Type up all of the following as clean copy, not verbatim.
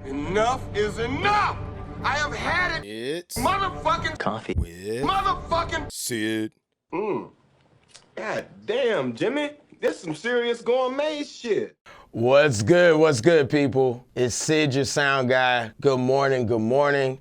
Enough is enough! I have had it! It's motherfucking coffee with motherfucking Sid. God damn, Jimmy. This some serious gourmet shit. What's good? What's good, people? It's Sid, your sound guy. Good morning, good morning.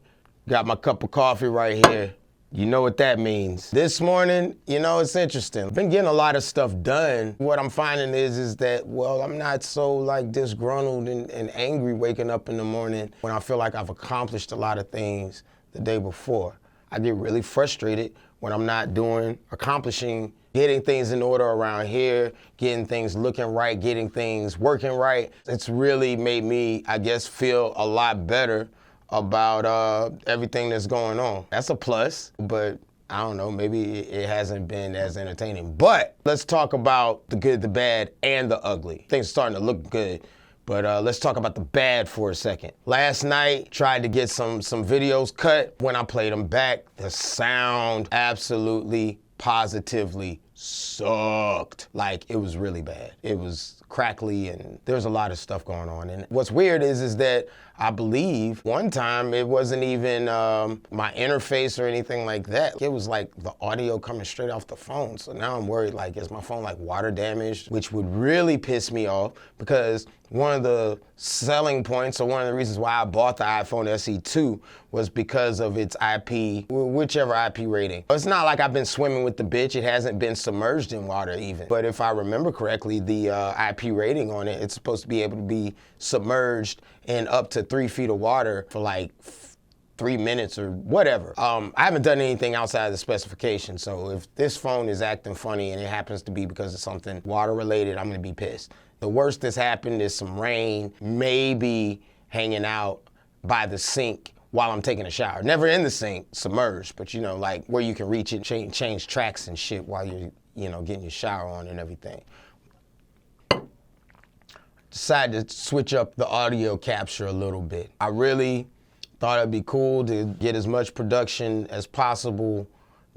Got my cup of coffee right here. You know what that means. This morning, you know, it's interesting. I've been getting a lot of stuff done. What I'm finding is that, well, I'm not so like disgruntled and angry waking up in the morning when I feel like I've accomplished a lot of things the day before. I get really frustrated when I'm not accomplishing, getting things in order around here, getting things looking right, getting things working right. It's really made me, I guess, feel a lot better about everything that's going on. That's a plus, but I don't know, maybe it hasn't been as entertaining. But let's talk about the good, the bad, and the ugly. Things are starting to look good, but let's talk about the bad for a second. Last night, tried to get some videos cut. When I played them back, the sound absolutely, positively sucked. Like, it was really bad. It was crackly, and there's a lot of stuff going on. And what's weird is that I believe one time it wasn't even my interface or anything like that. It was like the audio coming straight off the phone. So now I'm worried, like, is my phone like water damaged? Which would really piss me off, because one of the selling points, or one of the reasons why I bought the iPhone SE 2 was because of its IP, whichever IP rating. It's not like I've been swimming with the bitch. It hasn't been submerged in water even. But if I remember correctly, the IP rating on it, it's supposed to be able to be submerged in up to 3 feet of water for like 3 minutes or whatever. I haven't done anything outside of the specification, so if this phone is acting funny and it happens to be because of something water related, I'm gonna be pissed. The worst that's happened is some rain, maybe hanging out by the sink while I'm taking a shower. Never in the sink, submerged, but you know, like where you can reach it, change tracks and shit while you're, you know, getting your shower on and everything. Decided to switch up the audio capture a little bit. I really thought it'd be cool to get as much production as possible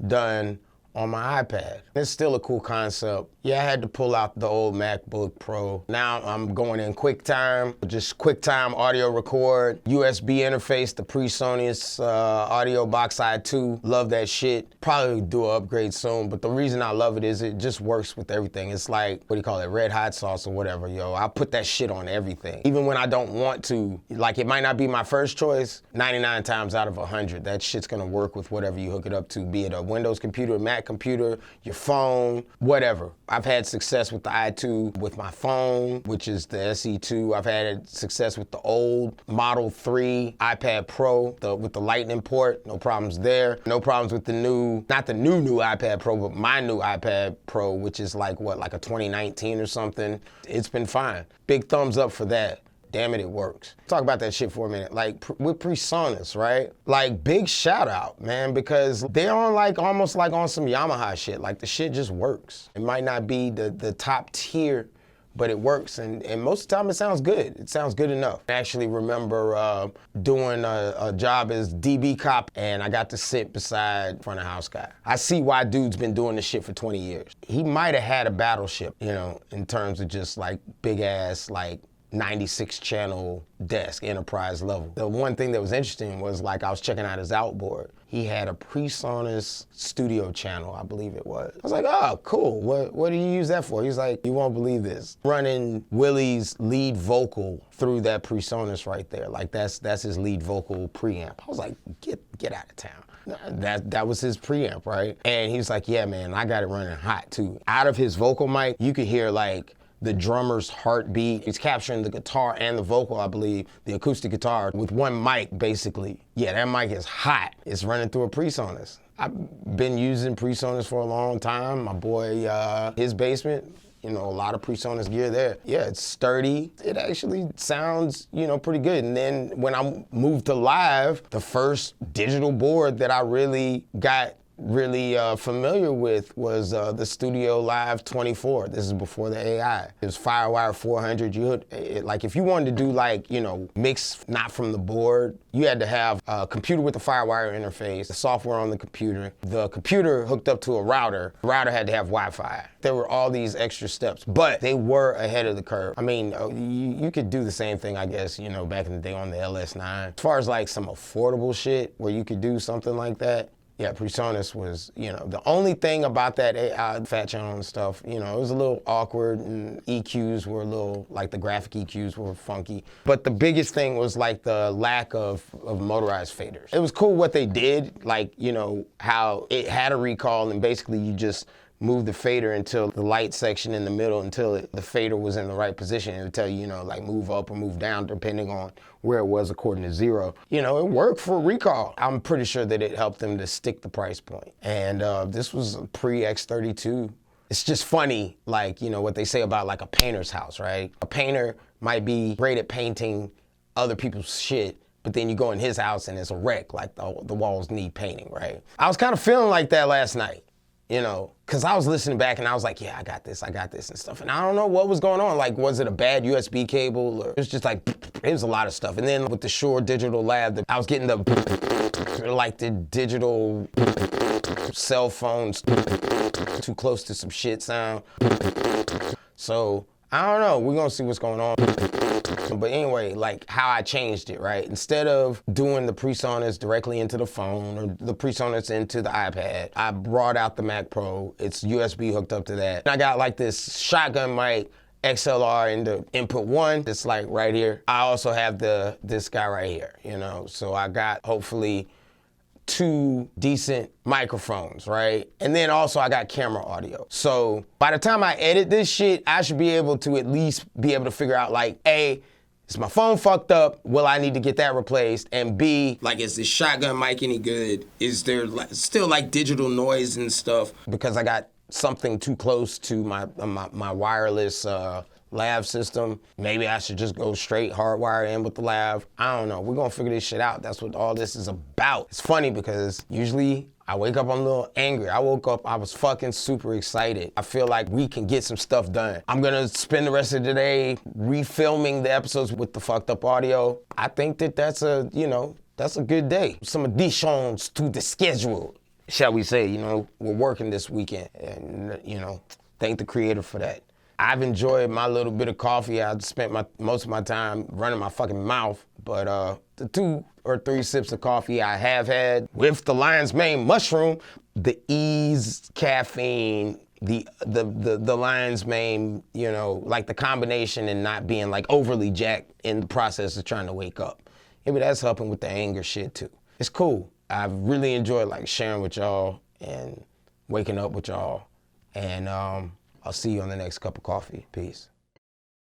done on my iPad. It's still a cool concept. Yeah, I had to pull out the old MacBook Pro. Now I'm going in QuickTime, just QuickTime audio record, USB interface, the PreSonus Audio Box i2. Love that shit. Probably do an upgrade soon, but the reason I love it is it just works with everything. It's like, what do you call it, red hot sauce or whatever, yo. I put that shit on everything. Even when I don't want to, like it might not be my first choice, 99 times out of 100, that shit's gonna work with whatever you hook it up to, be it a Windows computer, a Mac computer, your phone, whatever. I've had success with the i2 with my phone, which is the SE2. I've had success with the old Model 3 iPad Pro with the Lightning port. No problems there. No problems with the new, not the new iPad Pro, but my new iPad Pro, which is like what, like a 2019 or something. It's been fine. Big thumbs up for that. Damn it, it works. Talk about that shit for a minute. Like with PreSonus, right? Like big shout out, man, because they're on like almost like on some Yamaha shit. Like the shit just works. It might not be the top tier, but it works, and most of the time it sounds good. It sounds good enough. I actually remember doing a job as DB cop, and I got to sit beside front of house guy. I see why dude's been doing this shit for 20 years. He might have had a battleship, you know, in terms of just like big ass, like 96 channel desk, enterprise level. The one thing that was interesting was like I was checking out his outboard. He had a PreSonus studio channel, I believe it was. I was like, oh, cool. What do you use that for? He's like, you won't believe this. Running Willie's lead vocal through that PreSonus right there. Like that's his lead vocal preamp. I was like, get out of town. That was his preamp, right? And he was like, yeah, man, I got it running hot too. Out of his vocal mic, you could hear like the drummer's heartbeat. He's capturing the guitar and the vocal, I believe, the acoustic guitar with one mic, basically. Yeah, that mic is hot. It's running through a PreSonus. I've been using PreSonus for a long time. My boy, his basement, You know, a lot of PreSonus gear there. Yeah, it's sturdy. It actually sounds, you know, pretty good. And then when I moved to live, the first digital board that I really got familiar with was the Studio Live 24. This is before the AI. It was Firewire 400. Like if you wanted to do like, you know, mix not from the board, you had to have a computer with a Firewire interface, the software on the computer hooked up to a router. The router had to have Wi-Fi. There were all these extra steps, but they were ahead of the curve. I mean, you could do the same thing, I guess, you know, back in the day on the LS9. As far as like some affordable shit where you could do something like that, yeah, PreSonus was, you know, the only thing about that AI fat channel and stuff, you know, it was a little awkward and EQs were a little, like the graphic EQs were funky. But the biggest thing was like the lack of motorized faders. It was cool what they did, like, you know, how it had a recall and basically you just move the fader until the light section in the middle until the fader was in the right position. It would tell you, you know, like move up or move down depending on where it was according to 0. You know, it worked for recall. I'm pretty sure that it helped them to stick the price point. And this was pre-X32. It's just funny, like, you know, what they say about like a painter's house, right? A painter might be great at painting other people's shit, but then you go in his house and it's a wreck, like the walls need painting, right? I was kind of feeling like that last night. You know, because I was listening back and I was like, yeah, I got this and stuff. And I don't know what was going on. Like, was it a bad USB cable? Or it was just like, it was a lot of stuff. And then with the Shure Digital Lab, I was getting like the digital cell phones too close to some shit sound. So, I don't know. We're going to see what's going on. But anyway, like how I changed it, right? Instead of doing the PreSonus directly into the phone or the PreSonus into the iPad, I brought out the Mac Pro. It's USB hooked up to that. And I got like this shotgun mic XLR in the input 1. It's like right here. I also have this guy right here, you know? So I got hopefully 2 decent microphones, right? And then also I got camera audio. So by the time I edit this shit, I should be able to at least be able to figure out like, A, is my phone fucked up? Will I need to get that replaced? And B, like, is this shotgun mic any good? Is there still like digital noise and stuff? Because I got something too close to my wireless lav system. Maybe I should just go straight hardwire in with the lav. I don't know. We're gonna figure this shit out. That's what all this is about. It's funny because usually I wake up, I'm a little angry. I woke up, I was fucking super excited. I feel like we can get some stuff done. I'm gonna spend the rest of the day refilming the episodes with the fucked up audio. I think that that's a, you know, that's a good day. Some additions to the schedule, shall we say. You know, we're working this weekend and, you know, thank the creator for that. I've enjoyed my little bit of coffee. I've spent most of my time running my fucking mouth, but the 2 or 3 sips of coffee I have had with the lion's mane mushroom, the ease caffeine, the lion's mane, you know, like the combination and not being like overly jacked in the process of trying to wake up. Maybe that's helping with the anger shit too. It's cool. I've really enjoyed like sharing with y'all and waking up with y'all. And I'll see you on the next cup of coffee. Peace.